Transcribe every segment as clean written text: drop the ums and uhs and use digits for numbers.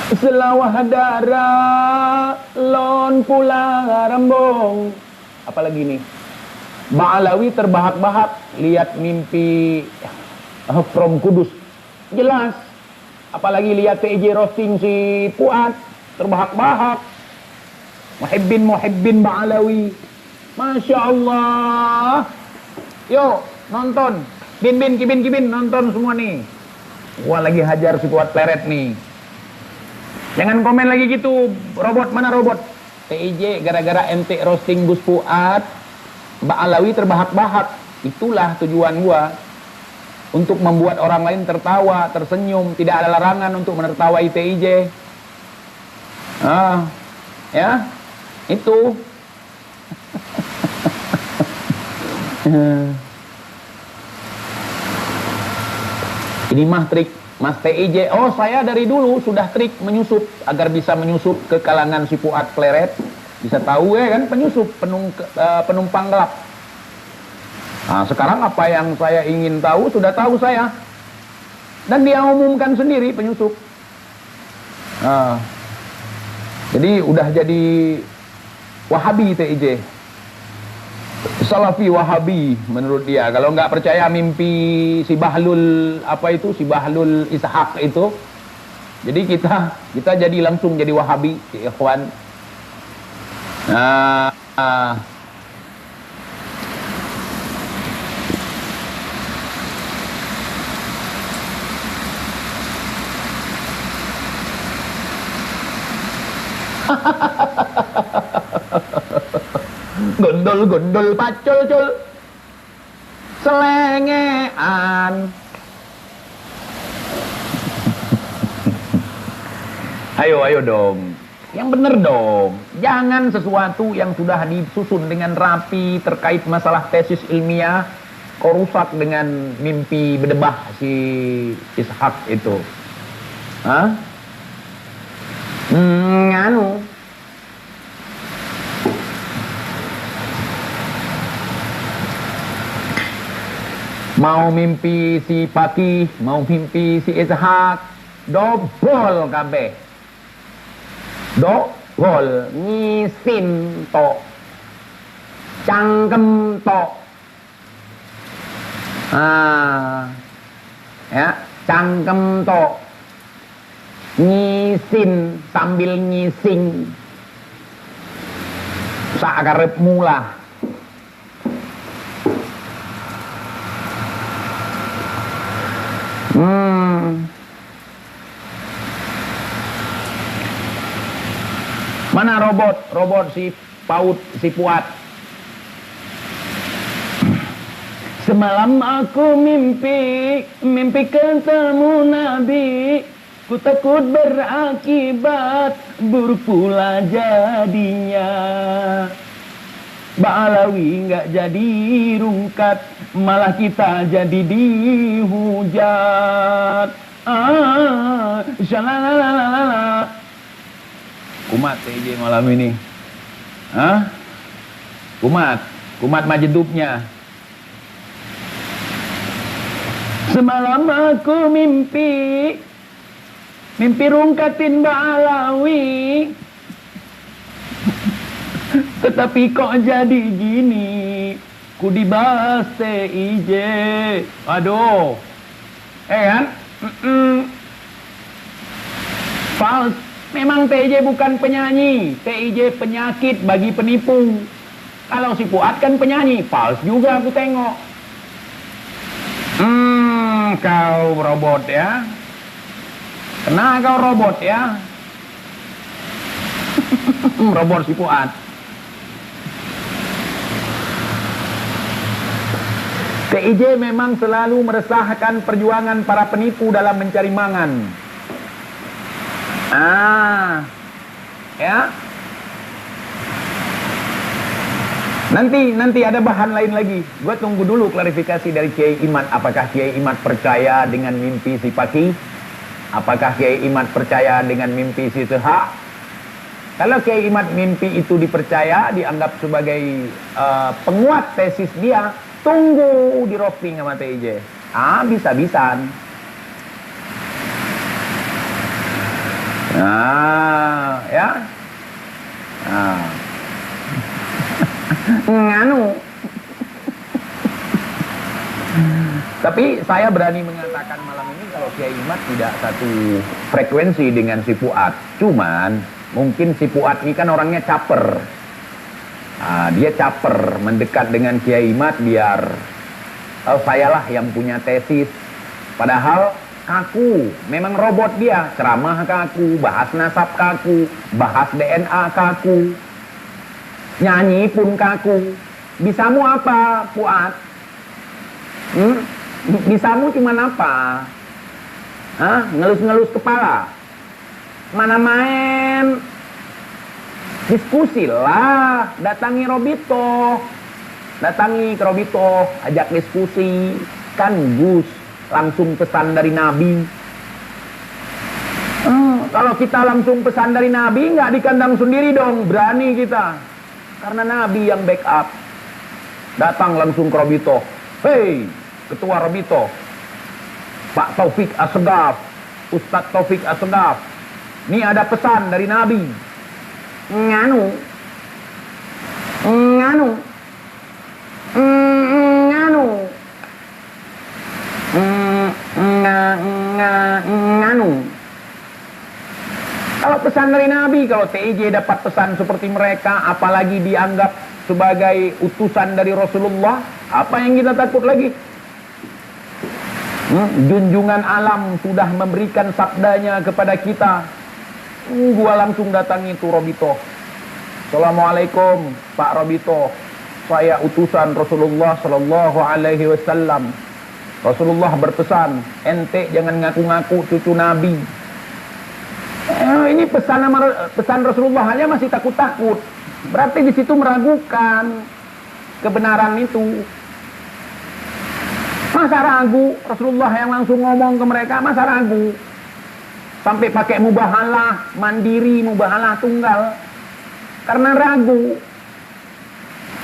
Selawah darah lon pula rambung. Apalagi nih? Ba'alawi terbahak-bahak lihat mimpi from Kudus. Jelas. Apalagi lihat TJ roasting si Fuad terbahak-bahak. Muhibbin Ba'alawi. Masya Allah. Yuk nonton. Kibin nonton semua nih. Wah lagi hajar si Fuad Pleret nih. Jangan komen lagi gitu, robot mana robot? TIJ gara-gara ente roasting Gus Fuad, Ba'alawi terbahak-bahak. Itulah tujuan gua. Untuk membuat orang lain tertawa, tersenyum, tidak ada larangan untuk menertawai TIJ. Ya, itu. Ini mah trik Mas TIJ. Oh, saya dari dulu sudah trik menyusup agar bisa menyusup ke kalangan si Fuad Pleret. Bisa tahu ya kan, penumpang gelap. Nah, sekarang apa yang saya ingin tahu sudah tahu saya. Dan dia umumkan sendiri penyusup. Nah, jadi udah jadi Wahabi TIJ. Salafi Wahabi menurut dia. Kalau nggak percaya mimpi si Bahlul si Bahlul Ishaq itu, jadi kita jadi langsung jadi Wahabi, ikhwan. Gondol pacul selengean. Ayo dong, yang bener dong. Jangan sesuatu yang sudah disusun dengan rapi terkait masalah tesis ilmiah kau rusak dengan mimpi berdebah si Ishak itu. Nganu. Mau mimpi si Fatih, mau mimpi si Ishak, dobol kabeh. Dobol, ngisin to. Cangkem to. Ya, cangkem to. Ngisin sambil ngising. Sakarepmu lah. Mana robot si Fuad. Semalam aku mimpi ketemu Nabi. Ku takut berakibat buruk pula jadinya. Ba'alawi nggak jadi rungkat, malah kita jadi dihujat. Shalalalala. Kumat TJ malam ini. Kumat majedubnya. Semalam aku mimpi rungkatin Ba'alawi. Tetapi kok jadi gini, ku dibahas TIJ. Aduh. Kan? Fals. Memang TIJ bukan penyanyi. TIJ penyakit bagi penipu. Kalau si Fuad kan penyanyi. Fals juga aku tengok. Kau robot ya. Kena kau robot ya. Robot si Fuad. TIJ memang selalu meresahkan perjuangan para penipu dalam mencari mangan. Ya. Nanti ada bahan lain lagi. Gue tunggu dulu klarifikasi dari Kiai Imad. Apakah Kiai Imad percaya dengan mimpi si Paki? Apakah Kiai Imad percaya dengan mimpi si Seha? Kalau Kiai Imad mimpi itu dipercaya, dianggap sebagai penguat tesis dia, tunggu di roasting sama TIJ. Bisa-bisan. Nah, ya. Nah. Nganu. Tapi saya berani mengatakan malam ini kalau Kiai Imad tidak satu frekuensi dengan si Fuad. Cuman mungkin si Fuad ini kan orangnya caper. Nah, dia caper mendekat dengan Kiai Imad biar sayalah yang punya tesis. Padahal kaku, memang robot dia. Ceramah kaku, bahas nasab kaku, bahas DNA kaku, nyanyi pun kaku. Bisamu apa, Fuad? Bisamu cuman apa? Hah? Ngelus-ngelus kepala? Mana main? Diskusi lah, datangi Robito. Datangi ke Robito, ajak diskusi. Kan Gus langsung pesan dari Nabi. Kalau kita langsung pesan dari Nabi, nggak di kandang sendiri dong, berani kita. Karena Nabi yang backup. Datang langsung ke Robito. Hei, Ketua Robito, Pak Taufik Assegaf, Ustadz Taufik Assegaf, ini ada pesan dari Nabi. Nganu, nganu, nganu, nganu. Kalau pesan dari Nabi, kalau TIJ dapat pesan seperti mereka, apalagi dianggap sebagai utusan dari Rasulullah, apa yang kita takut lagi? Junjungan alam sudah memberikan sabdanya kepada kita. Gua langsung datangi itu Robito. Assalamualaikum Pak Robito, saya utusan Rasulullah Sallallahu Alaihi Wasallam. Rasulullah berpesan, ente jangan ngaku-ngaku cucu Nabi. Ini pesan Rasulullah aja masih takut-takut. Berarti di situ meragukan kebenaran itu. Masa ragu? Rasulullah yang langsung ngomong ke mereka, masa ragu? Sampai pakai mubahalah mandiri, mubahalah tunggal. Karena ragu.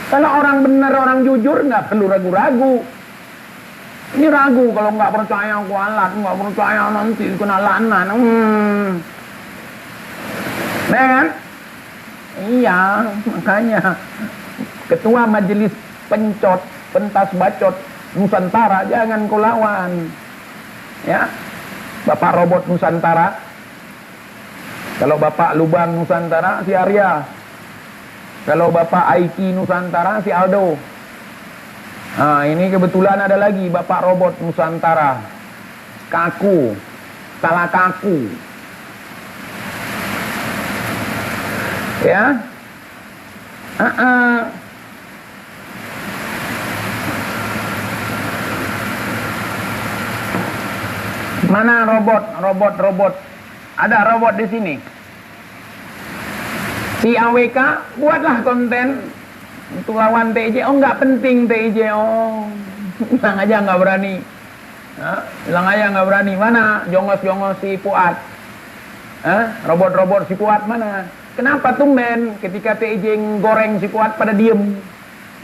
Kalau orang benar, orang jujur, nggak perlu ragu-ragu. Ini ragu, kalau nggak percaya kualat, nggak percaya nanti kena lanan. Nah kan? Iya, makanya Ketua Majelis Pencot, Pentas Bacot Nusantara, jangan kau lawan. Ya, Bapak Robot Nusantara. Kalau Bapak Lubang Nusantara, si Arya. Kalau Bapak Aiki Nusantara, si Aldo. Nah, ini kebetulan ada lagi Bapak Robot Nusantara. Kaku, salah kaku. Ya. Mana robot? Ada robot di sini. Si AWK buatlah konten untuk lawan TIJ. Oh, nggak penting TIJ. Oh, bilang aja nggak berani. Bilang aja nggak berani. Mana jongos-jongos si Fuad? Robot-robot si Fuad mana? Kenapa tumben ketika TIJ goreng si Fuad pada diem?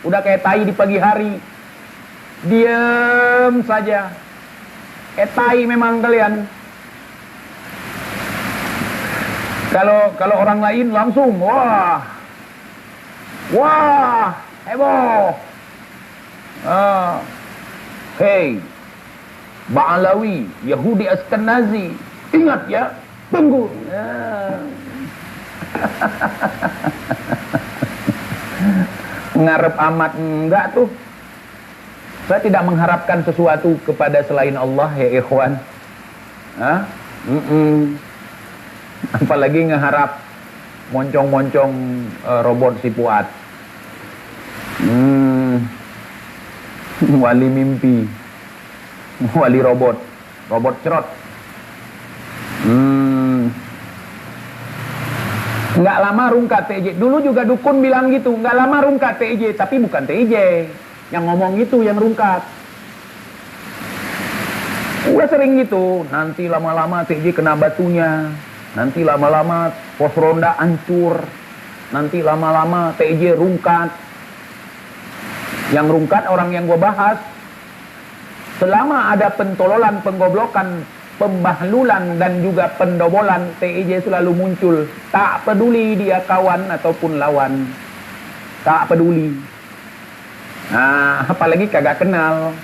Udah kayak tai di pagi hari. Diem saja. Tai memang kalian. Kalau orang lain langsung wah, heboh. Hei, Ba'alawi, Yahudi Askenazi, ingat ya, tunggu. Ngarep amat enggak tuh. Saya tidak mengharapkan sesuatu kepada selain Allah ya ikhwan. Apalagi ngeharap moncong-moncong robot si Fuad. Wali mimpi, wali robot cerot. Nggak lama rungkat TIJ. Dulu juga dukun bilang gitu, nggak lama rungkat TIJ, tapi bukan TIJ yang ngomong itu, yang rungkat. Udah sering gitu, nanti lama-lama TIJ kena batunya, nanti lama-lama pos ronda hancur, nanti lama-lama TIJ rungkat. Yang rungkat orang yang gue bahas. Selama ada pentololan, penggoblokan pembahlulan dan juga pendobolan, TIJ selalu muncul. Tak peduli dia kawan ataupun lawan. Tak peduli. Nah, apalagi kagak kenal.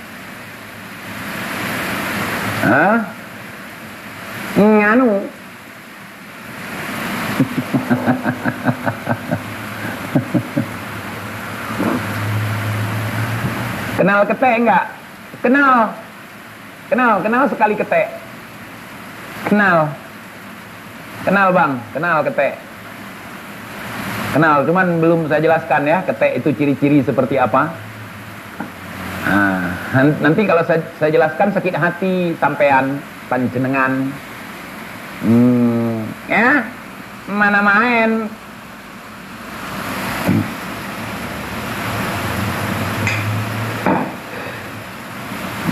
Nganu. Kenal ketek enggak? Kenal sekali ketek. Kenal bang, kenal ketek. Kenal, cuman belum saya jelaskan ya, ketek itu ciri-ciri seperti apa. Nah, nanti kalau saya jelaskan sakit hati sampean panjenengan. Ya, mana main.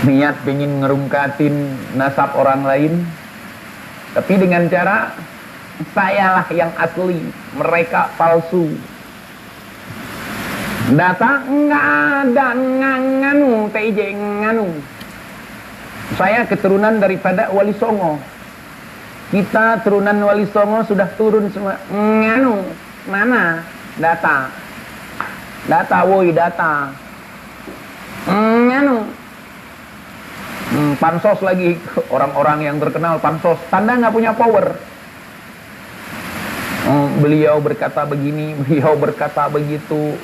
Niat pengen ngerungkatin nasab orang lain, tapi dengan cara sayalah yang asli, mereka palsu. Data enggak ada, nganu TIJ nganu. Saya keturunan daripada Wali Songo. Kita turunan Wali Songo sudah turun semua. Nganu, mana? Data. Woi data. Nganu. Pansos lagi, orang-orang yang terkenal pansos, tanda nggak punya power. Beliau berkata begini, beliau berkata begitu.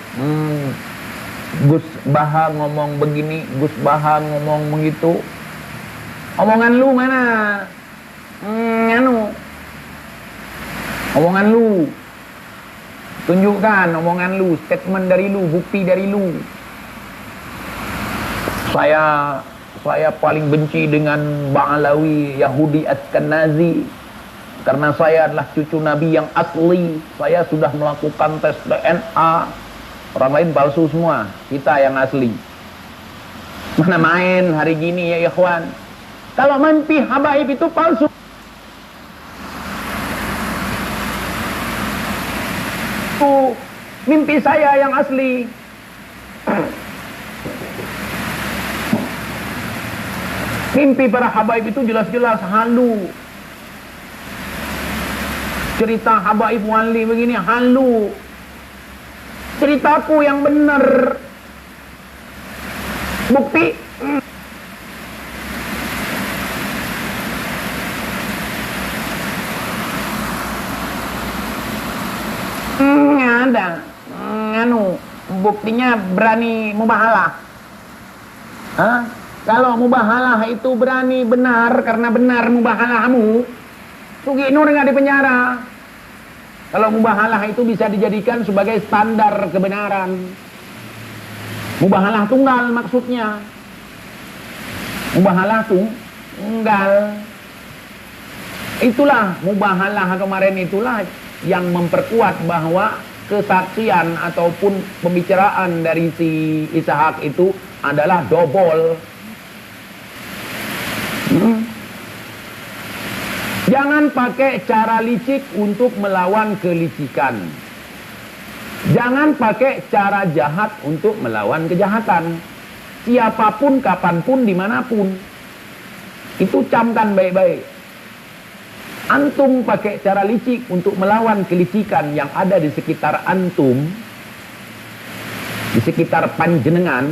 Gus Baha ngomong begini, Gus Baha ngomong begitu. Omongan lu mana? Nganu. Omongan lu. Tunjukkan omongan lu, statement dari lu, bukti dari lu. Saya paling benci dengan Ba'alawi Yahudi Askenazi karena saya adalah cucu Nabi yang asli. Saya sudah melakukan tes DNA. Orang lain palsu semua, kita yang asli. Mana main hari gini ya ikhwan. Kalau mimpi habaib itu palsu. Mimpi saya yang asli. Mimpi para habaib itu jelas-jelas halu. Cerita habaib wali begini halu. Ceritaku yang benar. Bukti. Ada. Nganu. Buktinya berani mubahalah. Kalau mubahalah itu berani benar, karena benar mubahalahmu, Sugi Nur nggak di penjara. Kalau mubahalah itu bisa dijadikan sebagai standar kebenaran. Mubahalah tunggal maksudnya. Mubahalah tunggal. Itulah mubahalah kemarin, itulah yang memperkuat bahwa kesaksian ataupun pembicaraan dari si Ishak itu adalah dobol. Jangan pakai cara licik untuk melawan kelicikan. Jangan pakai cara jahat untuk melawan kejahatan. Siapapun, kapanpun, dimanapun. Itu camkan baik-baik. Antum pakai cara licik untuk melawan kelicikan yang ada di sekitar antum, di sekitar panjenengan,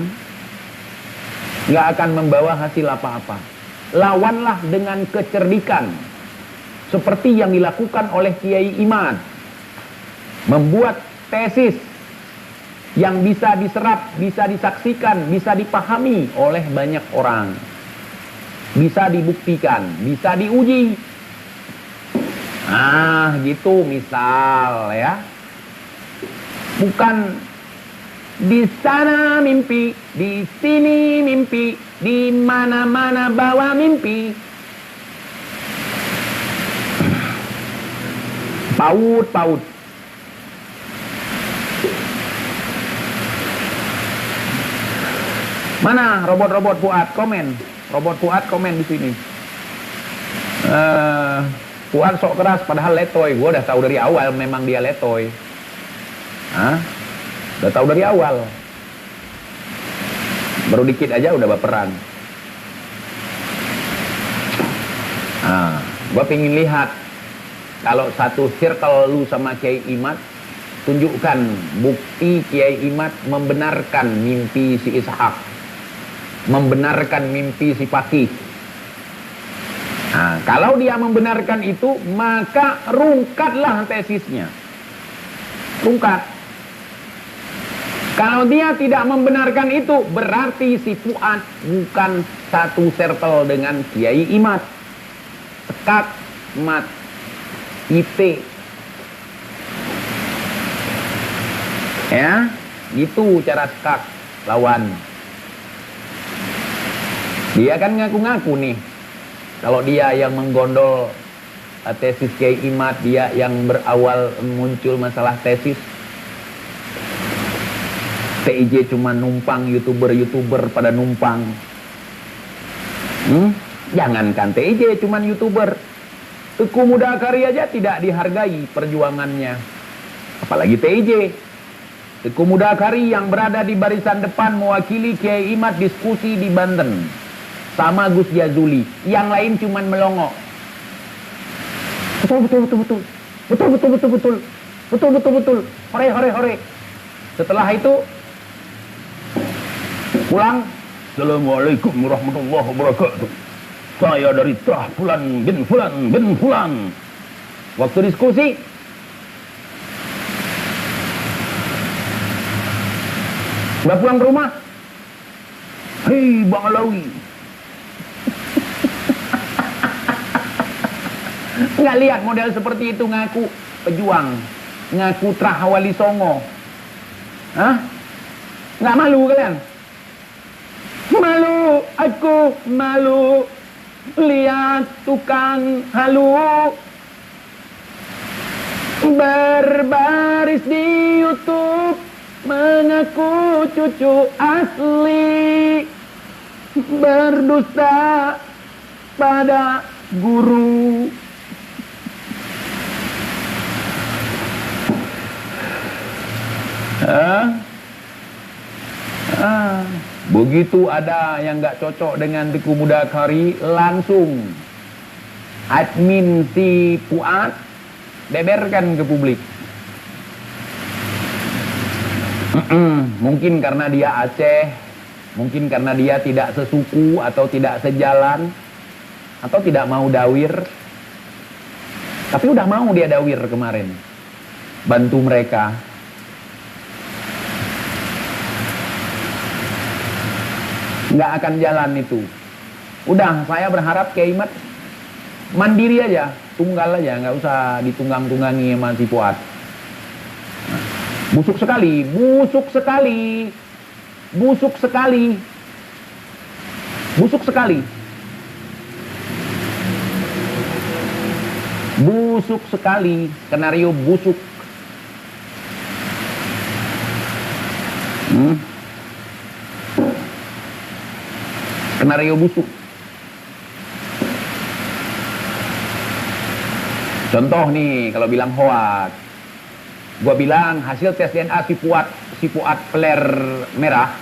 nggak akan membawa hasil apa-apa. Lawanlah dengan kecerdikan, seperti yang dilakukan oleh Kiai Imad, membuat tesis yang bisa diserap, bisa disaksikan, bisa dipahami oleh banyak orang, bisa dibuktikan, bisa diuji. Gitu misal ya, bukan di sana mimpi, di sini mimpi, di mana-mana bawa mimpi. Paut. Mana robot-robot Fuad komen? Robot Fuad komen di sini. Fuad sok keras padahal letoy. Gua udah tahu dari awal memang dia letoy. Udah tahu dari awal. Baru dikit aja udah baperan. Gua pengen lihat kalau satu circle lu sama Kiai Imad, tunjukkan bukti Kiai Imad membenarkan mimpi si Ishak, membenarkan mimpi si Fakih. Nah, kalau dia membenarkan itu, maka rungkatlah tesisnya. Rungkat. Kalau dia tidak membenarkan itu, berarti si Fuad bukan satu circle dengan Kiai Imad. Sekak, mat, ite. Ya, gitu cara sekak lawan. Dia kan ngaku-ngaku nih. Kalau dia yang menggondol tesis Kiai Imad, dia yang berawal muncul masalah tesis. TIJ cuma numpang, youtuber pada numpang. Jangankan TIJ cuma youtuber, Teguh Mudakari aja tidak dihargai perjuangannya, apalagi TIJ. Teguh Mudakari yang berada di barisan depan mewakili Kiai Imad diskusi di Banten sama Gus Jazuli, yang lain cuma melongo. Betul. Hore. Setelah itu pulang, Assalamualaikum warahmatullahi wabarakatuh. Saya dari Trah Fulan bin Fulan. Waktu diskusi, udah pulang ke rumah. Hei Bang Alawi. Nggak lihat model seperti itu ngaku pejuang, ngaku Trah Wali Songo. Hah? Nggak malu kalian? Malu, aku malu. Lihat tukang halu berbaris di YouTube mengaku cucu asli, berdusta pada guru. Begitu ada yang nggak cocok dengan Teguh Mudakari, langsung admin si Fuad beberkan ke publik. Mungkin karena dia Aceh, mungkin karena dia tidak sesuku atau tidak sejalan, atau tidak mau dawir. Tapi udah mau dia dawir kemarin, bantu mereka. Nggak akan jalan itu. Udah, saya berharap Kiai Imad mandiri aja, tunggal aja, nggak usah ditunggang-tunggangi sama si Fuad. Busuk sekali. Skenario busuk. Skenario busuk. Contoh nih, kalau bilang hoak, gua bilang hasil tes DNA si Fuad peler merah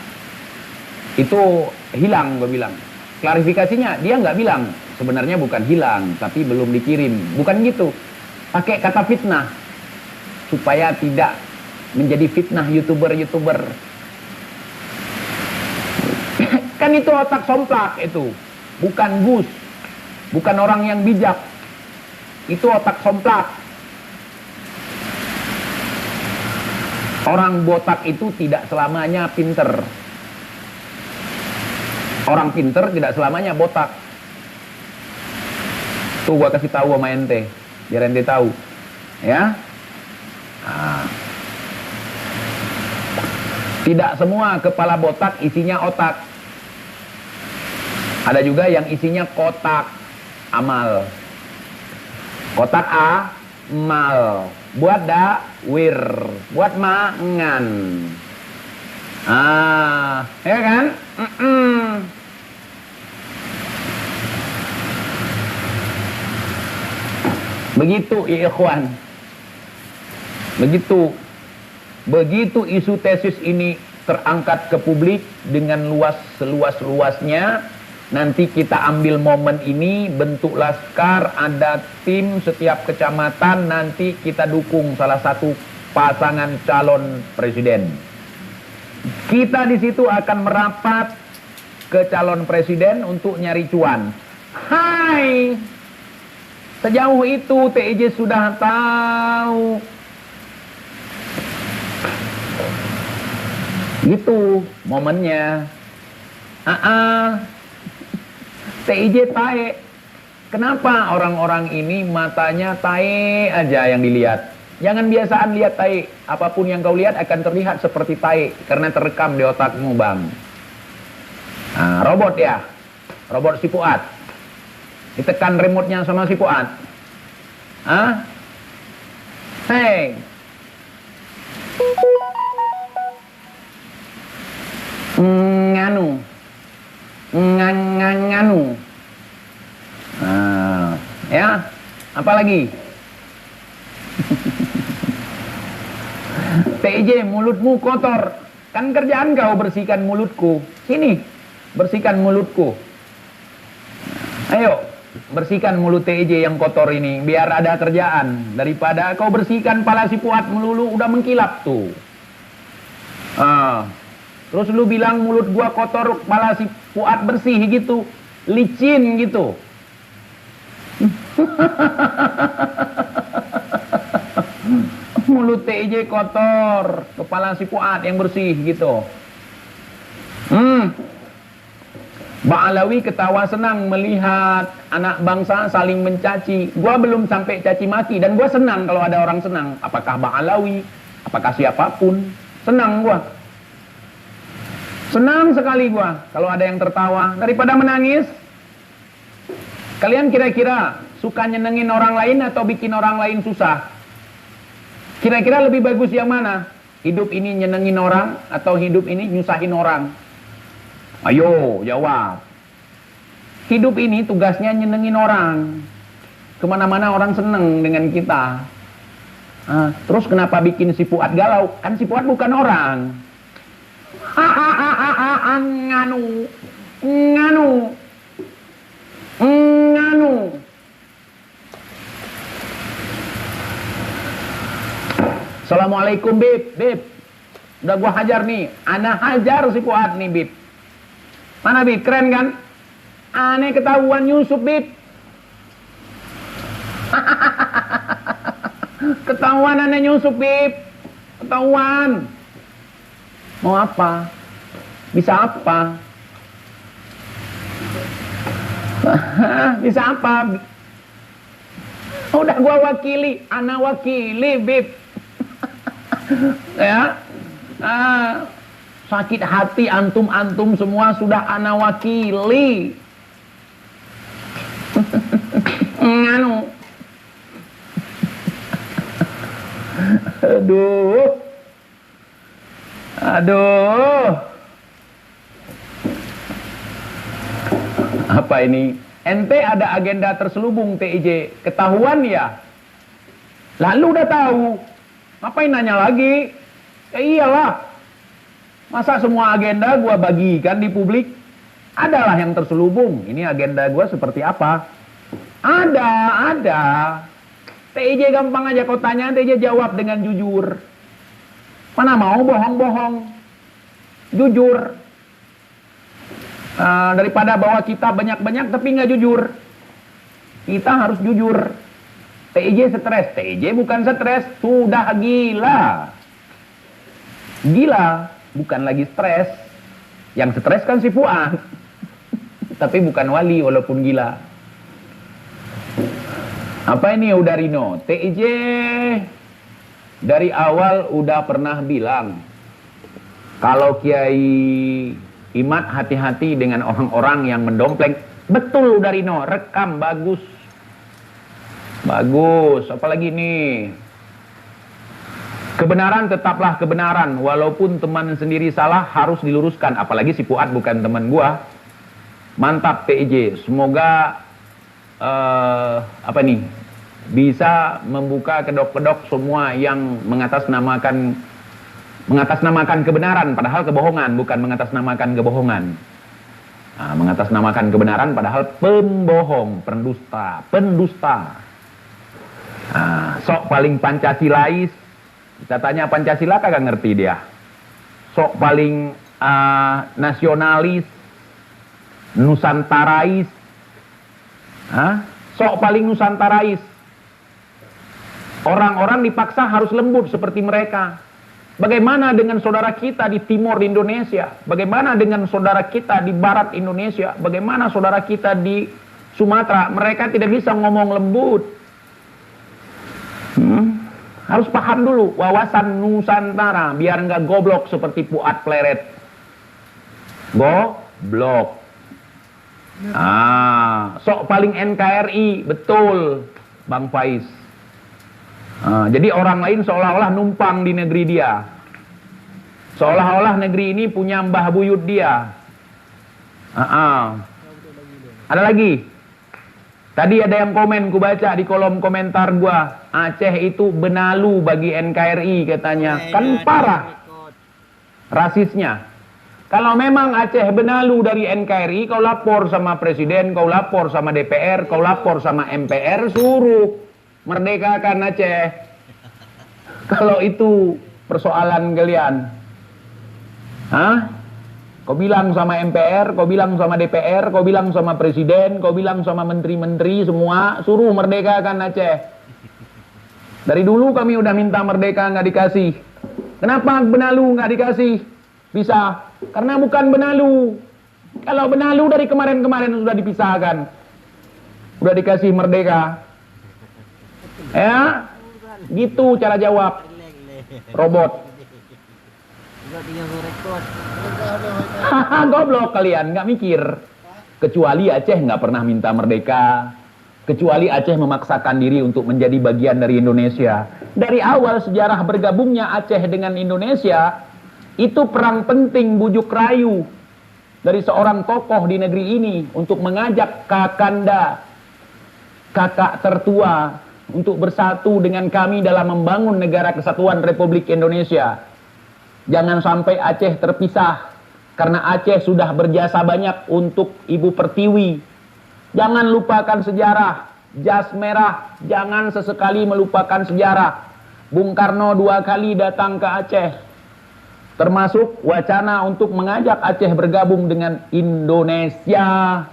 itu hilang, gua bilang. Klarifikasinya dia nggak bilang, sebenarnya bukan hilang, tapi belum dikirim. Bukan gitu. Pakai kata fitnah supaya tidak menjadi fitnah youtuber. Kan itu otak somplak itu, bukan Gus, bukan orang yang bijak, itu otak somplak. Orang botak itu tidak selamanya pinter, orang pinter tidak selamanya botak. Tuh gua kasih tahu sama ente, biar ente tahu, ya. Tidak semua kepala botak isinya otak. Ada juga yang isinya kotak amal. Kotak amal. Buat dawir, buat mangan. Ya kan? Begitu ya ikhwan. Begitu isu tesis ini terangkat ke publik dengan seluas-luasnya, Nanti kita ambil momen ini, bentuk laskar, ada tim setiap kecamatan, nanti kita dukung salah satu pasangan calon presiden. Kita di situ akan merapat ke calon presiden untuk nyari cuan. Hai, sejauh itu TIJ sudah tahu. Gitu momennya. TIJ tae. Kenapa orang-orang ini matanya tae aja yang dilihat? Jangan biasaan lihat tae. Apapun yang kau lihat akan terlihat seperti tae karena terekam di otakmu, Bang. Nah, robot ya. Robot si Fuad. Ditekan remote-nya sama si Fuad. Hei. Nganu. Nganu. Ya, apa lagi? TIJ, mulutmu kotor. Kan kerjaan kau bersihkan mulutku. Sini, bersihkan mulutku. Ayo, bersihkan mulut TIJ yang kotor ini, biar ada kerjaan. Daripada kau bersihkan pala si Fuad melulu, udah mengkilap tuh. Terus lu bilang mulut gua kotor, pala si Fuad bersih gitu. Licin gitu. Mulut TIJ kotor, kepala si Fuad yang bersih gitu. Mbak Alawi ketawa senang melihat anak bangsa saling mencaci. Gua belum sampai caci maki dan gua senang kalau ada orang senang. Apakah Mbak Alawi, apakah siapapun, senang gua. Senang sekali gua kalau ada yang tertawa daripada menangis. Kalian kira-kira suka nyenengin orang lain atau bikin orang lain susah? Kira-kira lebih bagus yang mana? Hidup ini nyenengin orang atau hidup ini nyusahin orang? Ayo jawab. Hidup ini tugasnya nyenengin orang. Kemana-mana orang seneng dengan kita. Terus kenapa bikin si Fuad galau? Kan si Fuad bukan orang. Nganu. Assalamualaikum Bib. Udah gua hajar nih. Ana hajar si Fuad nih Bib. Mana Bib? Keren kan? Aneh ketahuan nyusup Bib. Ketahuan aneh nyusup Bib. Ketahuan. Mau apa? Bisa apa? Bisa apa? Udah gua wakili, ana wakili Bib. Ya. Sakit hati antum-antum semua sudah ana wakili. Nganu. Aduh. Apa ini? Ente ada agenda terselubung TIJ. Ketahuan ya? Lalu udah tahu. Ngapain nanya lagi? Ya iyalah. Masa semua agenda gua bagikan di publik? Adalah yang terselubung. Ini agenda gua seperti apa? Ada. TIJ gampang aja kau tanya, TIJ jawab dengan jujur. Mana mau bohong-bohong. Jujur. Daripada bawa kita banyak-banyak tapi nggak jujur. Kita harus jujur. TIJ stres. TIJ bukan stres. Sudah gila. Gila. Bukan lagi stres. Yang stres kan si Fuad. Tapi bukan wali walaupun gila. Apa ini Udarino? TIJ dari awal udah pernah bilang kalau Kiai Imad hati-hati dengan orang-orang yang mendompleng. Betul Udarino, rekam bagus. Bagus, apalagi nih? Kebenaran tetaplah kebenaran, walaupun teman sendiri salah harus diluruskan. Apalagi si Fuad bukan teman gua. Mantap TIJ, semoga bisa membuka kedok-kedok semua yang mengatasnamakan kebenaran, padahal kebohongan, bukan mengatasnamakan kebohongan. Mengatasnamakan kebenaran padahal pembohong, pendusta. Sok paling Pancasilais, kita tanya Pancasila kagak ngerti dia. Sok paling nasionalis, nusantarais, sok paling nusantarais. Orang-orang dipaksa harus lembut seperti mereka. Bagaimana dengan saudara kita di timur Indonesia? Bagaimana dengan saudara kita di barat Indonesia? Bagaimana saudara kita di Sumatera? Mereka tidak bisa ngomong lembut. Harus paham dulu wawasan Nusantara biar nggak goblok seperti Fuad Pleret. Goblok. Sok paling NKRI, betul Bang Faiz. Jadi orang lain seolah-olah numpang di negeri dia, seolah-olah negeri ini punya mbah buyut dia. Ada lagi. Tadi ada yang komen, ku baca di kolom komentar gua, Aceh itu benalu bagi NKRI katanya. Kan parah rasisnya. Kalau memang Aceh benalu dari NKRI, kau lapor sama presiden, kau lapor sama DPR, kau lapor sama MPR, suruh merdekakan Aceh. Kalau itu persoalan kalian, kau bilang sama MPR, kau bilang sama DPR, kau bilang sama presiden, kau bilang sama menteri-menteri semua, suruh merdekakan Aceh. Dari dulu kami udah minta merdeka nggak dikasih. Kenapa benalu nggak dikasih? Bisa, karena bukan benalu. Kalau benalu dari kemarin-kemarin sudah dipisahkan, udah dikasih merdeka. Ya, gitu cara jawab robot. Goblok kalian, nggak mikir. Kecuali Aceh nggak pernah minta merdeka, kecuali Aceh memaksakan diri untuk menjadi bagian dari Indonesia. Dari awal sejarah bergabungnya Aceh dengan Indonesia, itu perang penting bujuk rayu dari seorang tokoh di negeri ini untuk mengajak kakanda, kakak tertua, untuk bersatu dengan kami dalam membangun negara kesatuan Republik Indonesia. Jangan sampai Aceh terpisah, karena Aceh sudah berjasa banyak untuk Ibu Pertiwi. Jangan lupakan sejarah, jas merah, jangan sesekali melupakan sejarah. Bung Karno 2 kali datang ke Aceh, termasuk wacana untuk mengajak Aceh bergabung dengan Indonesia.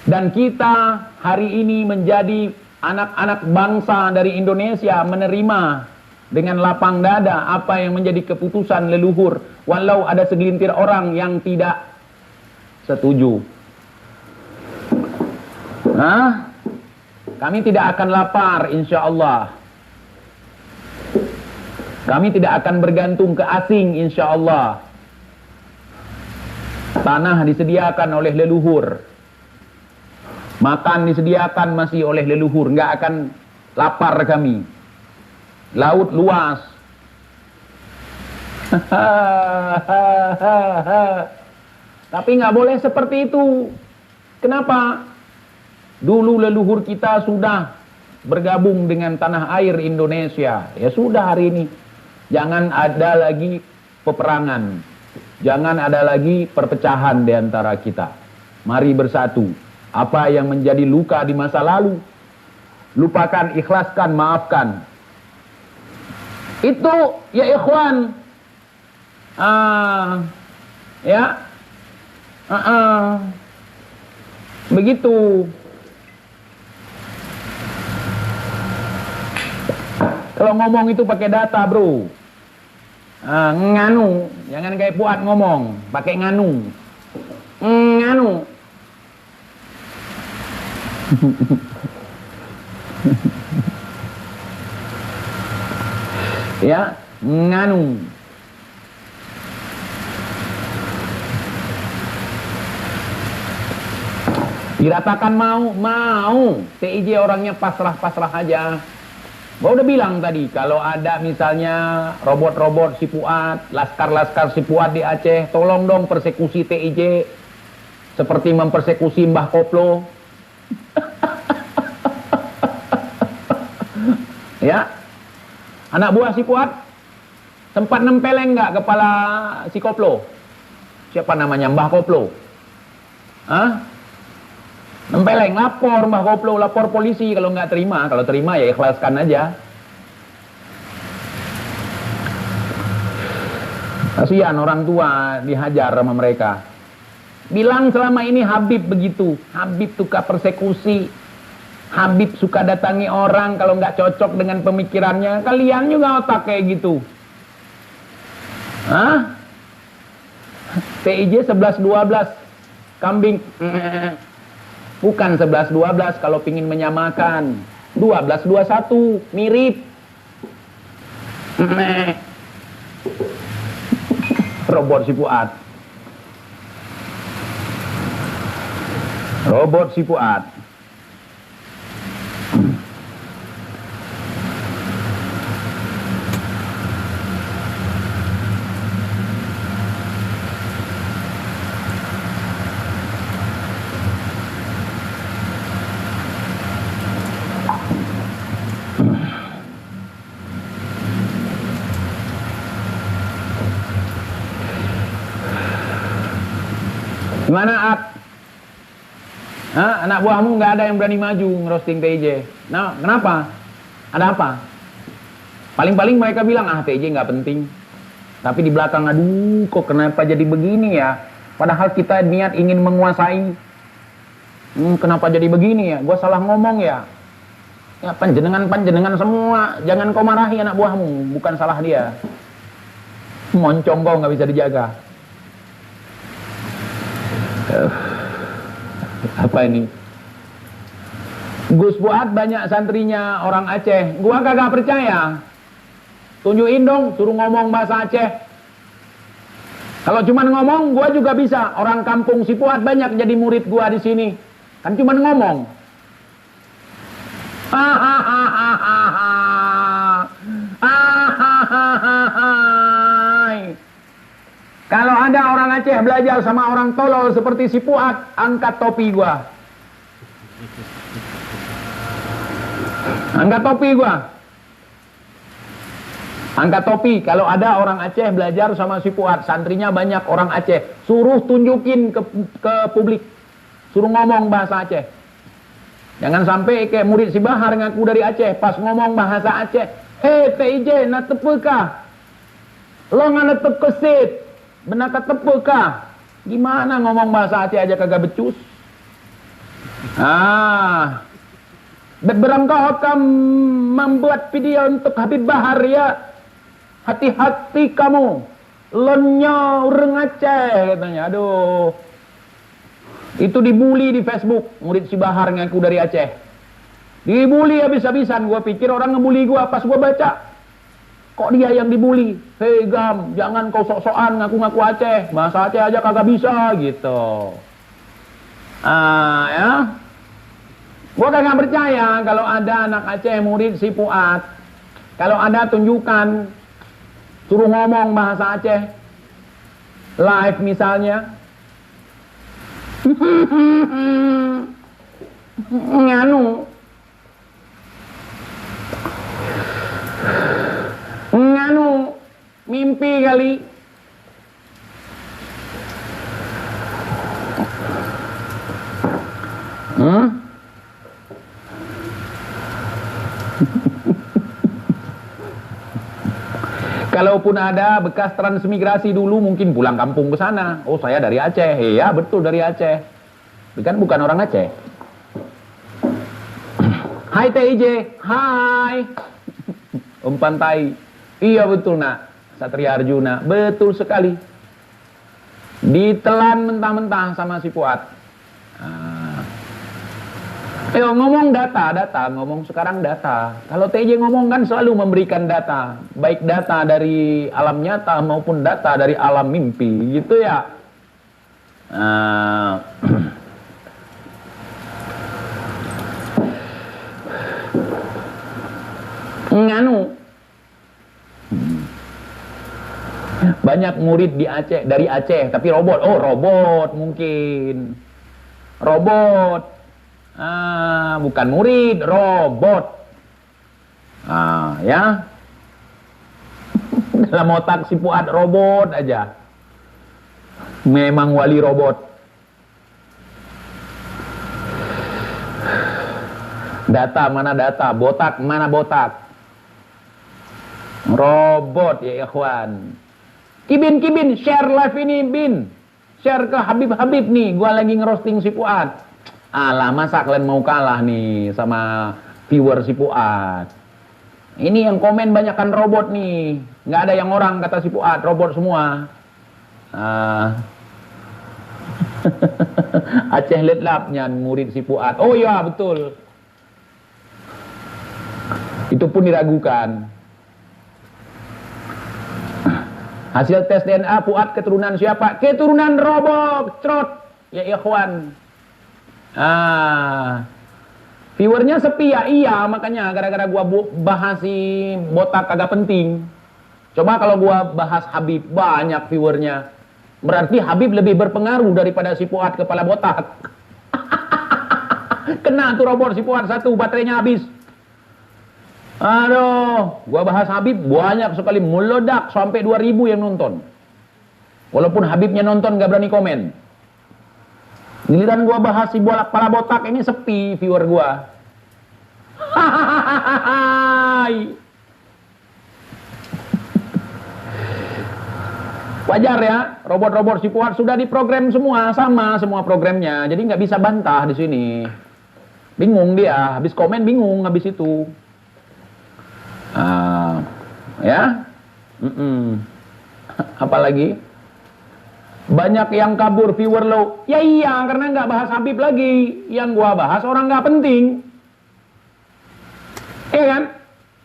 Dan kita hari ini menjadi anak-anak bangsa dari Indonesia menerima dengan lapang dada apa yang menjadi keputusan leluhur, walau ada segelintir orang yang tidak setuju. Kami tidak akan lapar insya Allah. Kami tidak akan bergantung ke asing insya Allah. Tanah disediakan oleh leluhur, makan disediakan masih oleh leluhur, nggak akan lapar kami. Laut luas. Tapi nggak boleh seperti itu. Kenapa? Dulu leluhur kita sudah bergabung dengan tanah air Indonesia. Ya sudah hari ini. Jangan ada lagi peperangan. Jangan ada lagi perpecahan di antara kita. Mari bersatu. Apa yang menjadi luka di masa lalu, lupakan, ikhlaskan, maafkan. Itu ya ikhwan. Begitu. Kalau ngomong itu pakai data, bro. Nganu, jangan kayak Fuad ngomong, pakai nganu. Nganu. Ya, nganu. Diratakan mau. TIJ orangnya pasrah-pasrah aja. Gua udah bilang tadi, kalau ada misalnya robot-robot si Fuad, laskar-laskar si Fuad di Aceh, tolong dong persekusi TIJ seperti mempersekusi Mbah Koplo. Ya, anak buah si Fuad sempat nempeleng nggak kepala si Koplo? Siapa namanya? Mbah Koplo. Hah? Nempeleng, lapor Mbah Koplo, lapor polisi kalau nggak terima. Kalau terima ya ikhlaskan aja. Kasihan orang tua dihajar sama mereka. Bilang selama ini Habib begitu. Habib suka persekusi. Habib suka datangi orang kalau nggak cocok dengan pemikirannya. Kalian juga otak kayak gitu. Hah? TIJ 11-12. Kambing. Bukan 11-12 kalau pingin menyamakan. 12-21. Mirip. Robot si Fuad. Robot si Fuad. Gimana Ak? Hah? Anak buahmu nggak ada yang berani maju ngerosting TIJ. Nah, kenapa? Ada apa? Paling-paling mereka bilang, TIJ nggak penting. Tapi di belakang, aduh kok kenapa jadi begini ya? Padahal kita niat ingin menguasai. Kenapa jadi begini ya? Gua salah ngomong ya? Ya panjenengan semua. Jangan kau marahi anak buahmu. Bukan salah dia. Moncong kau nggak bisa dijaga. Apa ini? Gus Fuad banyak santrinya orang Aceh. Gua kagak percaya. Tunjukin dong, suruh ngomong bahasa Aceh. Kalau cuman ngomong, gua juga bisa. Orang kampung si Fuad banyak jadi murid gua di sini. Kan cuman ngomong. Kalau ada orang Aceh belajar sama orang tolol seperti si Fuad, angkat topi gua. Angkat topi gua. Angkat topi. Kalau ada orang Aceh belajar sama si Fuad, santrinya banyak orang Aceh, suruh tunjukin ke publik. Suruh ngomong bahasa Aceh. Jangan sampai kayak murid si Bahar ngaku dari Aceh, pas ngomong bahasa Aceh, TIJ na tepeka. Lo ngana tepesit. Benar tepeka. Gimana ngomong bahasa Aceh aja kagak becus. Berang kau akan membuat video untuk Habib Bahar ya. Hati-hati kamu. Lonyo orang Aceh katanya. Aduh. Itu dibully di Facebook. Murid si Bahar ngaku dari Aceh. Dibully habis-habisan. Gua pikir orang ngebully gua. Pas gua baca, kok dia yang dibully? Hei Gam, jangan kau sok-sokan ngaku-ngaku Aceh. Bahasa Aceh aja kagak bisa gitu. Ya. Gua kagak percaya kalau ada anak Aceh murid si Fuad. Kalau ada tunjukkan, suruh ngomong bahasa Aceh. Live misalnya. Nganu. Mimpi kali. Kalaupun ada bekas transmigrasi dulu mungkin pulang kampung ke sana. Oh, saya dari Aceh. Iya, betul dari Aceh. Kan bukan orang Aceh. Hai TIJ. Hai. Umpan tai. Iya betul nak. Satria Arjuna. Betul sekali. Ditelan mentah-mentah sama si Fuad. Ayo ngomong data, ngomong sekarang data. Kalau TJ ngomong kan selalu memberikan data, baik data dari alam nyata maupun data dari alam mimpi, gitu ya. Nganu. Banyak murid di Aceh, dari Aceh, tapi robot. Oh, robot mungkin. Robot. Bukan murid, robot. Ya. Dalam otak si Fuad robot aja. Memang wali robot. Data mana data, botak mana botak. Robot ya ikhwan. Kibin, share live ini Bin. Share ke Habib nih, gua lagi ngerosting si Fuad. Alah, masa kalian mau kalah nih sama viewer si Fuad? Ini yang komen banyakkan robot nih. Nggak ada yang orang kata si Fuad, robot semua. Aceh Letlapnya murid si Fuad. Oh iya, betul. Itu pun diragukan. Hasil tes DNA Fuad keturunan siapa? Keturunan robot, trot. Ya ikhwan. Viewernya sepi ya? Iya, makanya gara-gara gua bahas si botak kagak penting. Coba kalau gua bahas Habib, banyak viewernya. Berarti Habib lebih berpengaruh daripada si Fuad kepala botak. Kena tuh robot si Fuad satu, baterainya habis. Aduh, gua bahas Habib banyak sekali, meledak sampai 2000 yang nonton. Walaupun Habibnya nonton gak berani komen. Giliran gua bahas si kepala botak ini sepi viewer gua. Wajar ya, robot-robot si Fuad sudah diprogram semua, sama semua programnya. Jadi nggak bisa bantah di sini. Bingung dia, habis komen bingung habis itu. Ya, apalagi banyak yang kabur viewer lo. Ya iya, karena nggak bahas Habib lagi. Yang gua bahas orang nggak penting. Kan?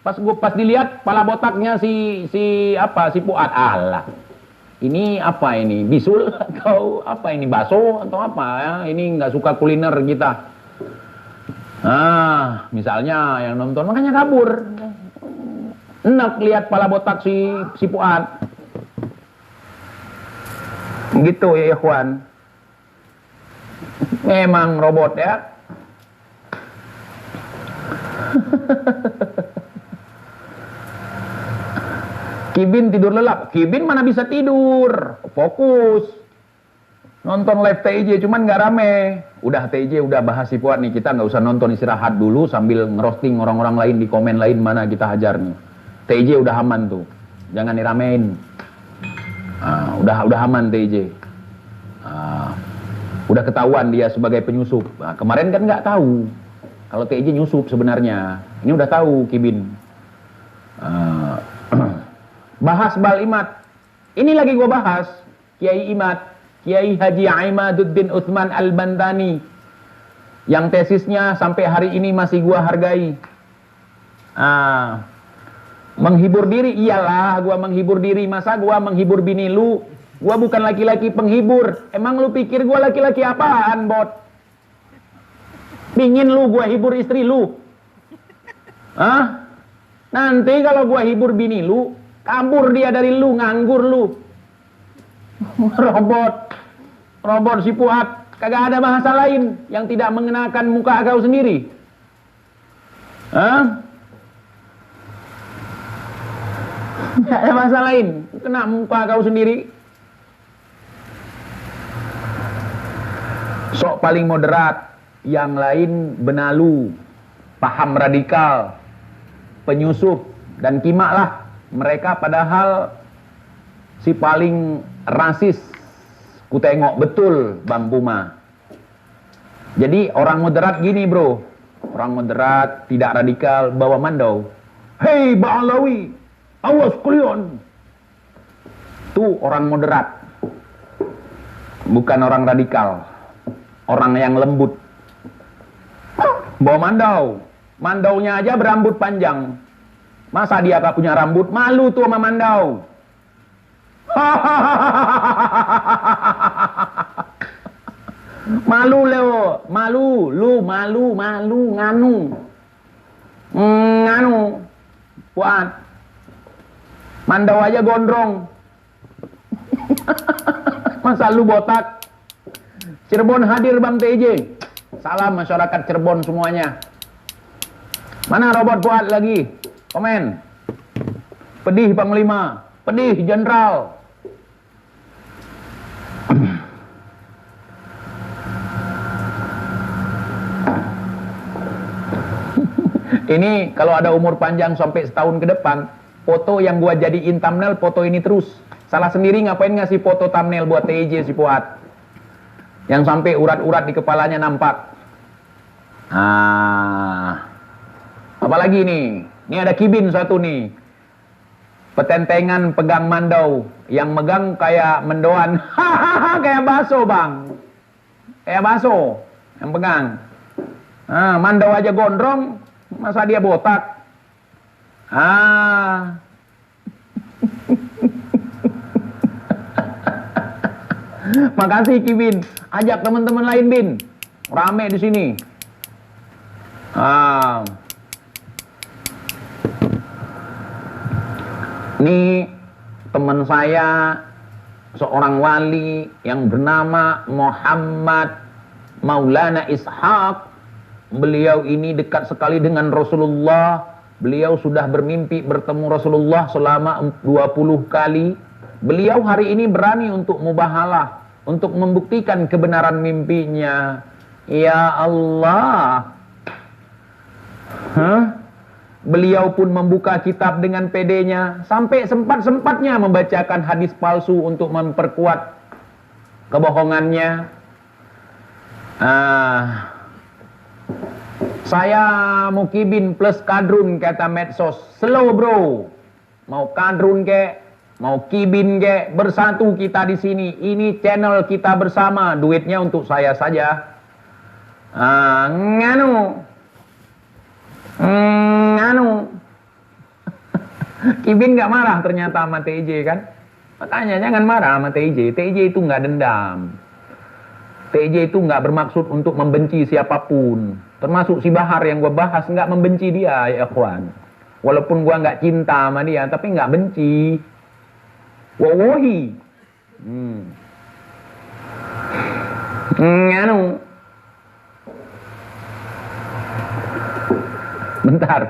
Pas dilihat pala botaknya si Fuad, Allah. Ini apa ini? Bisul atau apa ini? Baso atau apa ya? Ini nggak suka kuliner kita. Misalnya yang nonton makanya kabur. Enak lihat pala botak si Fuad. Gitu ya ikhwan. Memang robot ya. Kibin tidur lelap. Kibin mana bisa tidur? Fokus. Nonton live TIJ cuman nggak rame. Udah TIJ udah bahas si Fuad nih, kita nggak usah nonton, istirahat dulu sambil ngerosting orang-orang lain di komen lain mana kita hajar nih. TIJ udah aman tuh. Jangan diramein. Udah aman TIJ. Udah ketahuan dia sebagai penyusup. Kemarin kan nggak tahu kalau TIJ nyusup sebenarnya. Ini udah tahu Kibin. Bahas Bal Imat. Ini lagi gua bahas Kiai Imat, Kiai Haji Imaduddin Utsman Al-Bantani, yang tesisnya sampai hari ini masih gua hargai. Menghibur diri, iyalah gua menghibur diri. Masa gua menghibur bini lu? Gua bukan laki-laki penghibur. Emang lu pikir gua laki-laki apaan, bot? Pingin lu gua hibur istri lu? Nanti kalau gua hibur bini lu, kabur dia dari lu, nganggur lu. Robot si Fuad, kagak ada bahasa lain yang tidak mengenakan muka kau sendiri. Gak ada bahasa lain, kena muka kau sendiri. Sok paling moderat, yang lain benalu, paham radikal, penyusup, dan kimak lah. Mereka padahal si paling rasis. Ku tengok betul Bang Puma. Jadi orang moderat gini bro. Orang moderat, tidak radikal, bawa mandau. Hei Ba'alawi, awas kalian. Tuh orang moderat. Bukan orang radikal. Orang yang lembut. Bawa mandau. Mandaunya aja berambut panjang. Masa dia gak punya rambut? Malu tuh sama mandau. Malu Leo, malu, nganu. Buat. Mandau aja gondrong. Masa lu botak? Cirebon hadir Bang TJ. Salam masyarakat Cirebon semuanya. Mana robot Fuad lagi? Komen. Pedih Panglima, pedih Jenderal. Ini kalau ada umur panjang sampai setahun ke depan, foto yang gua jadiin thumbnail foto ini terus. Salah sendiri ngapain ngasih foto thumbnail buat TJ si Fuad. Yang sampai urat-urat di kepalanya nampak. Apalagi nih? Ini ada kibin satu nih. Petentengan pegang mandau. Yang megang kayak mendoan. Kayak bakso bang. Kayak bakso. Yang pegang. Mandau aja gondrong. Masa dia botak? Makasih Kibin. Ajak teman-teman lain Bin. Rame di sini. Ini teman saya seorang wali yang bernama Muhammad Maulana Ishaq. Beliau ini dekat sekali dengan Rasulullah. Beliau sudah bermimpi bertemu Rasulullah selama 20 kali. Beliau hari ini berani untuk mubahalah, untuk membuktikan kebenaran mimpinya. Ya Allah. Beliau pun membuka kitab dengan pedenya, sampai sempat-sempatnya membacakan hadis palsu untuk memperkuat kebohongannya. Saya Mukibin plus Kadrun kata medsos. Slow bro. Mau Kadrun ke, mau Kibin ke, bersatu kita di sini. Ini channel kita bersama. Duitnya untuk saya saja. Nganu. Kibin gak marah ternyata sama TJ kan. Makanya jangan marah sama TJ. TJ itu gak dendam. TJ itu gak bermaksud untuk membenci siapapun. Termasuk si Bahar yang gue bahas nggak membenci dia ya ikhwan. Walaupun gue nggak cinta sama dia, tapi nggak benci. Wawohi. Nganu. Bentar.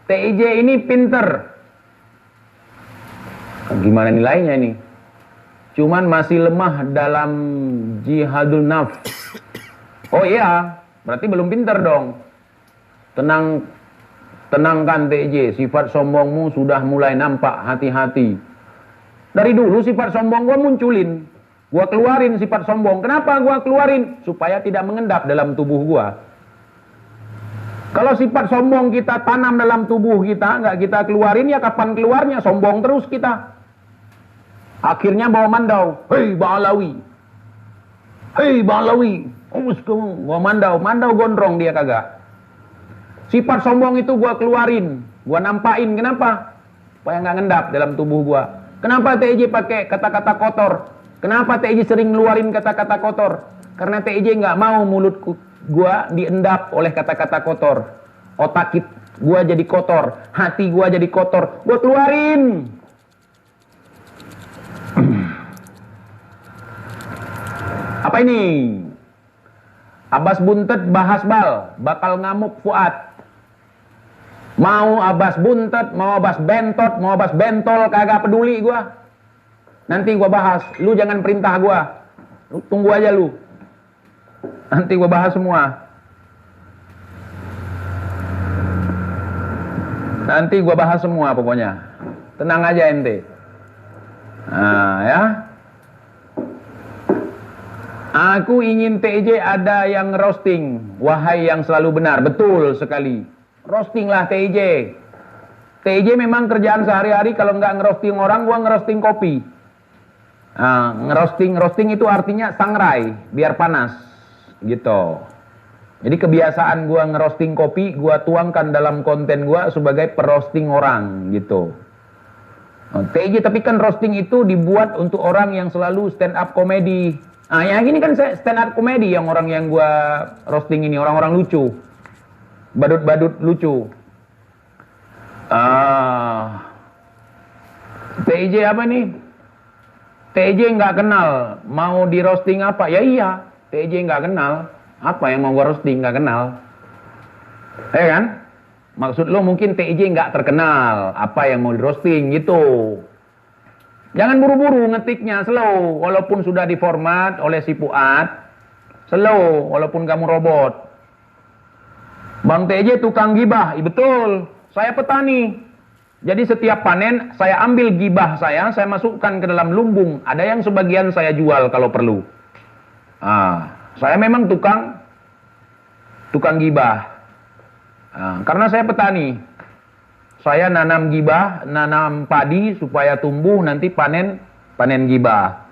TJ ini pinter. Gimana nilainya ini? Cuman masih lemah dalam jihadul nafs. Oh iya. Berarti belum pintar dong. Tenangkan TJ, sifat sombongmu sudah mulai nampak, hati-hati. Dari dulu sifat sombong gua munculin. Gua keluarin sifat sombong. Kenapa gua keluarin? Supaya tidak mengendap dalam tubuh gua. Kalau sifat sombong kita tanam dalam tubuh kita, nggak kita keluarin, ya kapan keluarnya? Sombong terus kita. Akhirnya bawa mandau. Hei Ba'alawi. Hei Ba'alawi. Gua mandau gondrong dia kagak. Sifat sombong itu gua keluarin, gua nampain. Kenapa? Supaya nggak ngendap dalam tubuh gua. Kenapa TJ pakai kata-kata kotor? Kenapa TJ sering ngeluarin kata-kata kotor? Karena TJ nggak mau mulut gua diendap oleh kata-kata kotor. Otak gua jadi kotor, hati gua jadi kotor, gua keluarin. Apa ini? Abbas Buntet bahas bal, bakal ngamuk Fuad. Mau Abbas Buntet, mau Abbas Bentot, mau Abbas Bentol, kagak peduli gua. Nanti gua bahas, lu jangan perintah gua. Lu tunggu aja lu. Nanti gua bahas semua. Nanti gua bahas semua pokoknya. Tenang aja ente. Ya. Aku ingin TJ ada yang roasting. Wahai yang selalu benar. Betul sekali. Roasting lah TJ. TJ memang kerjaan sehari-hari kalau nggak ngerosting orang, gua ngerosting kopi. Ngerosting itu artinya sangrai, biar panas. Gitu. Jadi kebiasaan gua ngerosting kopi, gua tuangkan dalam konten gua sebagai perosting orang. Gitu. TJ tapi kan roasting itu dibuat untuk orang yang selalu stand up comedy. Yang ini kan stand up comedy yang orang yang gua roasting ini, orang-orang lucu. Badut-badut lucu. TJ apa nih? TJ nggak kenal, mau di roasting apa? Ya iya, TJ nggak kenal. Apa yang mau gua roasting nggak kenal? Kan? Maksud lo mungkin TJ nggak terkenal, apa yang mau di roasting gitu. Jangan buru-buru ngetiknya, slow. Walaupun sudah diformat oleh si Fuad, slow. Walaupun kamu robot. Bang TJ tukang gibah. Betul, saya petani. Jadi setiap panen saya ambil gibah saya masukkan ke dalam lumbung. Ada yang sebagian saya jual kalau perlu. Saya memang tukang gibah. Karena saya petani. Saya nanam gibah, nanam padi supaya tumbuh nanti panen gibah.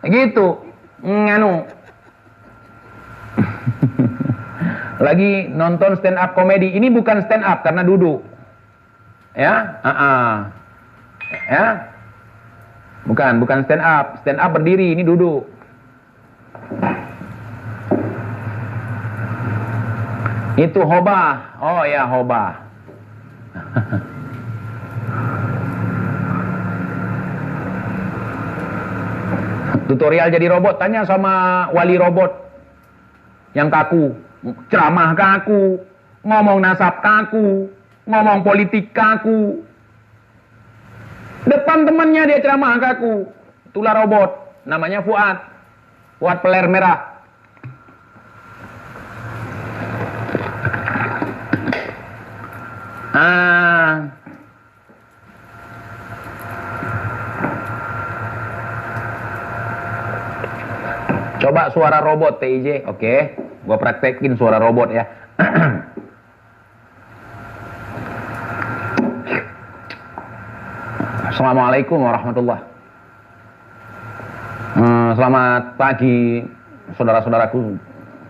Gitu. Nganu. Lagi nonton stand up komedi. Ini bukan stand up karena duduk. Ya? Ya? Bukan stand up. Stand up berdiri, ini duduk. Itu hobah. Oh ya, hobah. Tutorial jadi robot, tanya sama wali robot yang kaku. Ceramah kaku, ngomong nasab kaku, ngomong politik kaku. Depan temannya dia ceramah kaku. Itulah robot, namanya Fuad. Fuad peler merah. Coba suara robot TIJ, oke. Gua praktekin suara robot ya. Assalamualaikum warahmatullahi. Selamat pagi saudara-saudaraku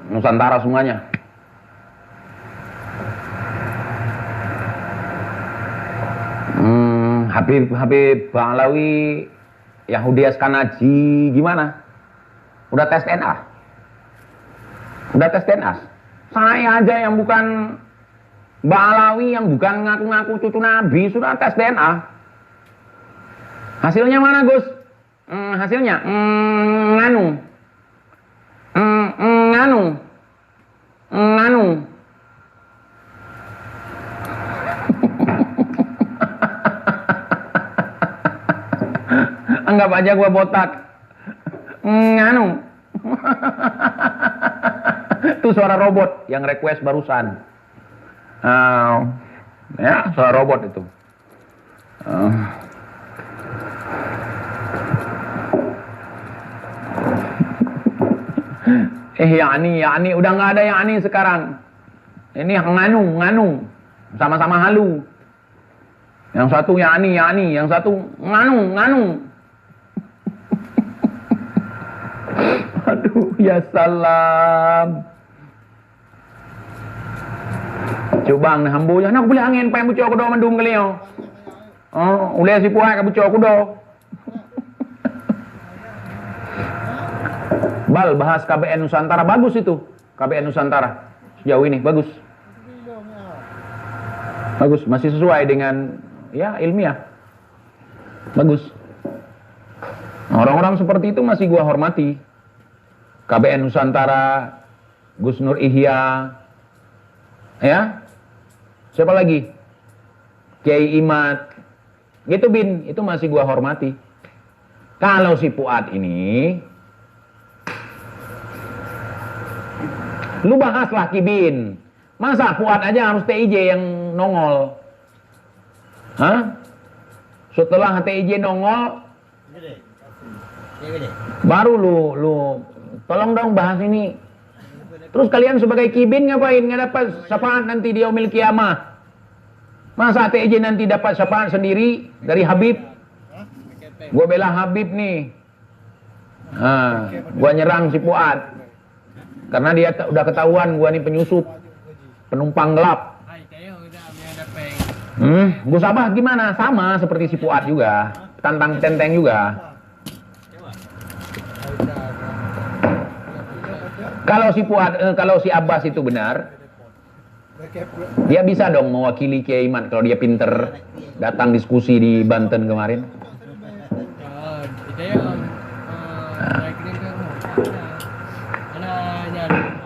Nusantara semuanya. Habib Ba'alawi Yahudi Askanaji gimana? Udah tes DNA? Udah tes DNA? Saya aja yang bukan Ba'alawi, yang bukan ngaku-ngaku cucu Nabi, sudah tes DNA. Hasilnya mana, Gus? Hasilnya nganu. Anggap aja gua botak. Nganu. Itu suara robot yang request barusan. Ya, suara robot itu. Yani udah nggak ada yani sekarang. Ini nganu, sama-sama halu. Yang satu yani, yang satu nganu. Aduh, ya salam. Coba ang hambuya. Nak boleh angin pa yang buco ko do mandum kali yo. Oh, ule si puak ka buco ko do. Bal bahas KBN Nusantara bagus itu. KBN Nusantara sejauh ini bagus. Bagus, masih sesuai dengan ya ilmiah. Bagus. Orang-orang seperti itu masih gua hormati. KBN Nusantara, Gus Nur Ihya, ya, siapa lagi? Kiai Imad, gitu Bin, itu masih gua hormati. Kalau si Fuad ini, lu bahaslah Kibin, masa Fuad aja harus TIJ yang nongol? Setelah TIJ nongol, baru lu tolong dong bahas ini. Terus kalian sebagai Kibin ngapain? Nggak dapat syafaat nanti di yaumil kiamah. Masa TJ nanti dapat syafaat sendiri dari Habib? Gua bela Habib nih. Gua nyerang si Fuad. Karena dia udah ketahuan gua nih penyusup, penumpang gelap. Gus Abah gimana? Sama seperti si Fuad juga. Tantang tenteng juga. Kalau si Fuad, kalau si Abbas itu benar, dia bisa dong mewakili Kiai Iman kalau dia pinter datang diskusi di Banten kemarin.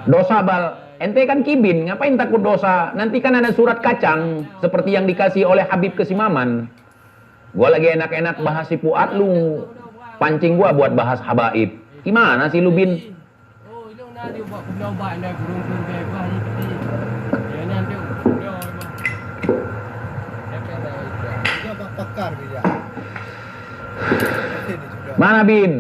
Dosa bal, ente kan Kibin, ngapain takut dosa? Nanti kan ada surat kacang seperti yang dikasih oleh Habib ke si Maman. Gua lagi enak-enak bahas si Fuad, lu pancing gua buat bahas habaib. Gimana sih lu Bin? pakar dia. Ini juga. Mana Bin?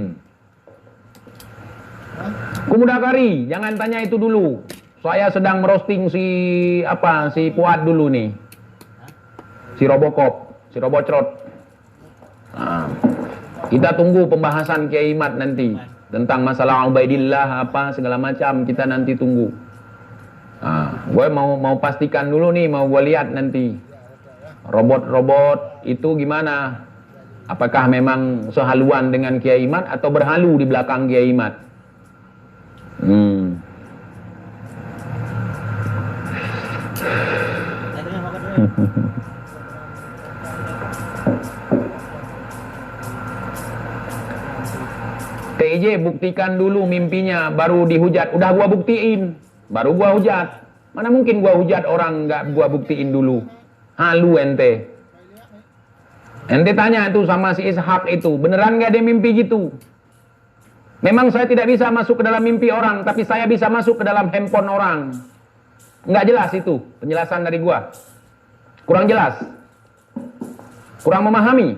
Hah? Kumudakari, jangan tanya itu dulu. Saya sedang merosting si Fuad dulu nih. Si Robocop, si Robocrot. Nah, kita tunggu pembahasan Kiai Imat nanti tentang masalah Ubaidillah apa segala macam, kita nanti tunggu. Nah, gue mau pastikan dulu nih, mau gue lihat nanti robot-robot itu gimana. Apakah memang sehaluan dengan Kiai Imat atau berhalu di belakang Kiai Imat? TJ buktikan dulu mimpinya baru dihujat. Udah gua buktiin, baru gua hujat. Mana mungkin gua hujat orang nggak gua buktiin dulu. Halu ente. Ente tanya itu sama si Ishak itu, beneran nggak ada mimpi gitu? Memang saya tidak bisa masuk ke dalam mimpi orang, tapi saya bisa masuk ke dalam handphone orang. Nggak jelas itu penjelasan dari gua. Kurang jelas. Kurang memahami.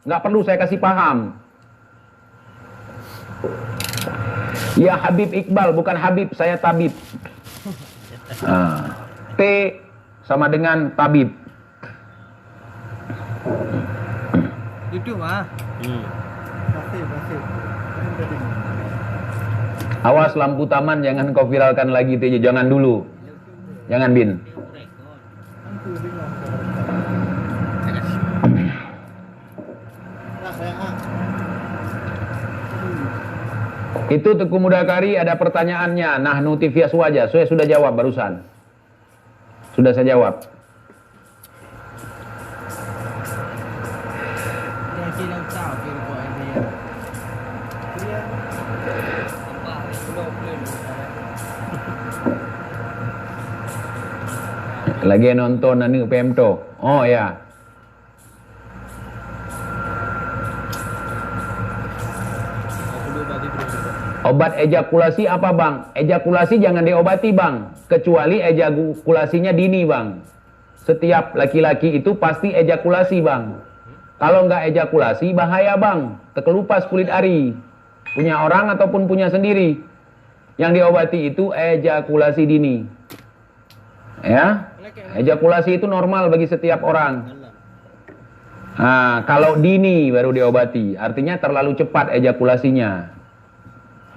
Nggak perlu saya kasih paham. Ya Habib Iqbal, bukan Habib, saya tabib. T sama dengan tabib. YouTube mah. Masih. Awas lampu taman jangan kau viralkan lagi TJ, jangan dulu. Jangan Bin. Itu Teguh Mudakari ada pertanyaannya. Nah, notifias wajah. Saya sudah jawab barusan. Sudah saya jawab. Lagi nonton anu Pemto. Oh ya. Obat ejakulasi apa bang? Ejakulasi jangan diobati bang, kecuali ejakulasinya dini bang. Setiap laki-laki itu pasti ejakulasi bang. Kalau nggak ejakulasi bahaya bang, terkelupas kulit ari. Punya orang ataupun punya sendiri. Yang diobati itu ejakulasi dini. Ya, ejakulasi itu normal bagi setiap orang. Nah, kalau dini baru diobati, artinya terlalu cepat ejakulasinya.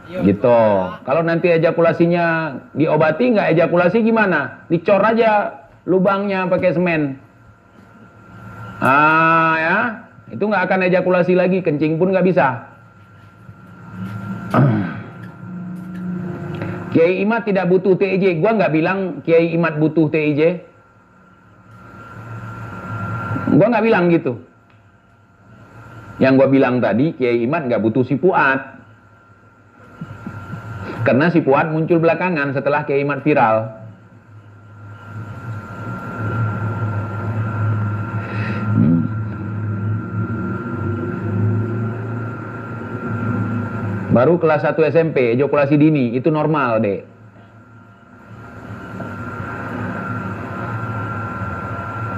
Gitu. Kalau nanti ejakulasinya diobati, nggak ejakulasi gimana? Dicor aja lubangnya pakai semen. Ya, itu nggak akan ejakulasi lagi, kencing pun nggak bisa. Kiai Imat tidak butuh TIJ. Gua nggak bilang Kiai Imat butuh TIJ. Gua nggak bilang gitu. Yang gua bilang tadi Kiai Imat nggak butuh si Fuad. Karena si Fuad muncul belakangan setelah Kiai Imat viral. Baru kelas 1 SMP, ejakulasi dini, itu normal deh.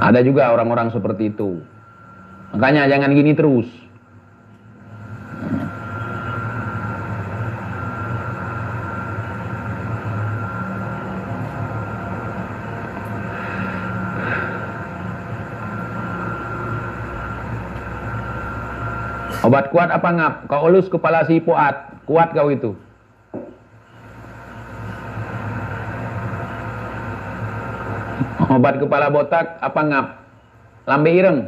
Ada juga orang-orang seperti itu. Makanya jangan gini terus. Obat kuat apa ngap? Kau elus kepala si Fuad. Kuat kau itu. Obat kepala botak apa ngap? Lambe ireng.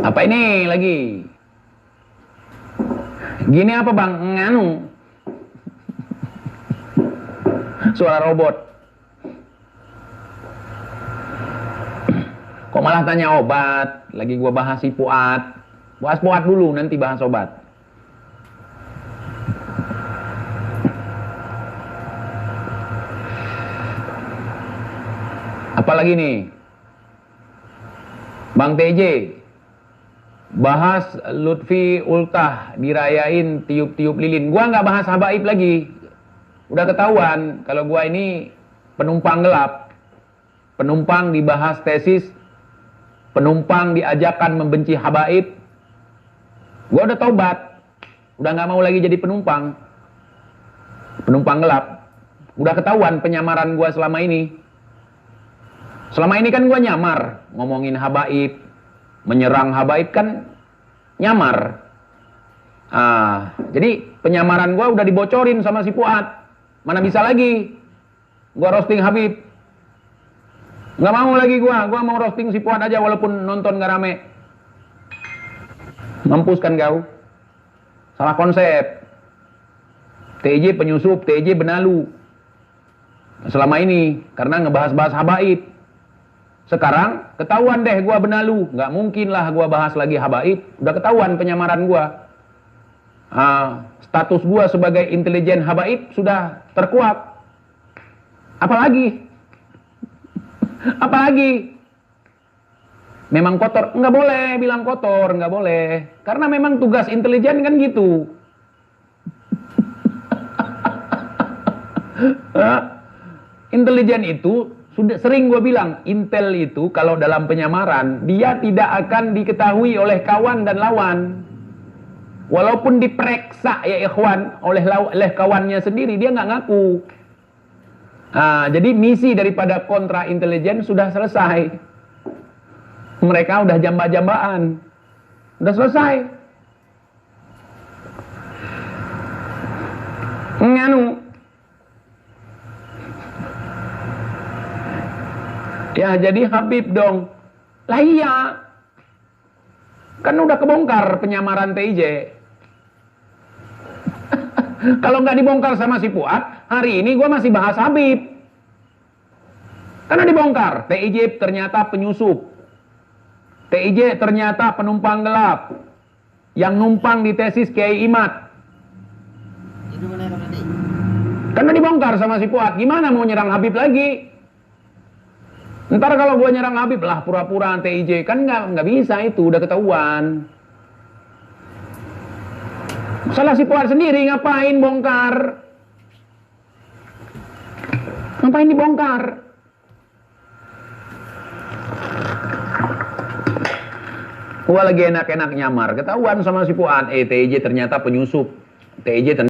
Apa ini lagi? Gini apa bang? Nganu. Suara robot. Kok malah tanya obat? Lagi gua bahas si Fuad. Bahas Fuad dulu, nanti bahas obat. Apalagi nih? Bang TJ. Bahas Lutfi Ultah dirayain tiup-tiup lilin. Gua nggak bahas habaib lagi. Udah ketahuan kalau gua ini penumpang gelap. penumpang dibahas tesis, penumpang diajakkan membenci habaib. Gue udah taubat, udah nggak mau lagi jadi penumpang gelap. Udah ketahuan penyamaran gue selama ini. Selama ini kan gue nyamar, ngomongin habaib, menyerang habaib kan nyamar. Jadi penyamaran gue udah dibocorin sama si Fuad. Mana bisa lagi gue roasting Habib. Nggak mau lagi gue mau roasting si Fuad aja walaupun nonton gak rame. Mampus kan kau. Salah konsep. TJ penyusup, TJ benalu. Selama ini karena ngebahas-bahas habaib. Sekarang ketahuan deh gua benalu. Nggak mungkin lah gua bahas lagi habaib. Udah ketahuan penyamaran gua. Status gua sebagai intelijen habaib sudah terkuak. Apalagi? Apalagi? Memang kotor, nggak boleh bilang kotor, nggak boleh. Karena memang tugas intelijen kan gitu. Intelijen itu, sudah sering gue bilang, intel itu kalau dalam penyamaran, dia tidak akan diketahui oleh kawan dan lawan. Walaupun diperiksa ya ikhwan, oleh kawannya sendiri, dia nggak ngaku. Jadi misi daripada kontra intelijen sudah selesai. Mereka udah jamba-jambaan. Udah selesai. Nganu. Ya jadi Habib dong. Lah iya. Kan udah kebongkar penyamaran TIJ. Kalau nggak dibongkar sama si Fuad, hari ini gue masih bahas Habib. Karena dibongkar. TIJ ternyata penyusup. TIJ ternyata penumpang gelap yang numpang di tesis Kiai Imad. Karena dibongkar sama si Fuad, gimana mau nyerang Habib lagi? Ntar kalau gua nyerang Habib lah pura-pura TIJ, kan nggak bisa itu, udah ketahuan. Salah si Fuad sendiri, ngapain bongkar? Ngapain dibongkar? Gua lagi enak-enak nyamar, ketahuan sama si Fuad, TIJ ternyata penyusup. TIJ ternyata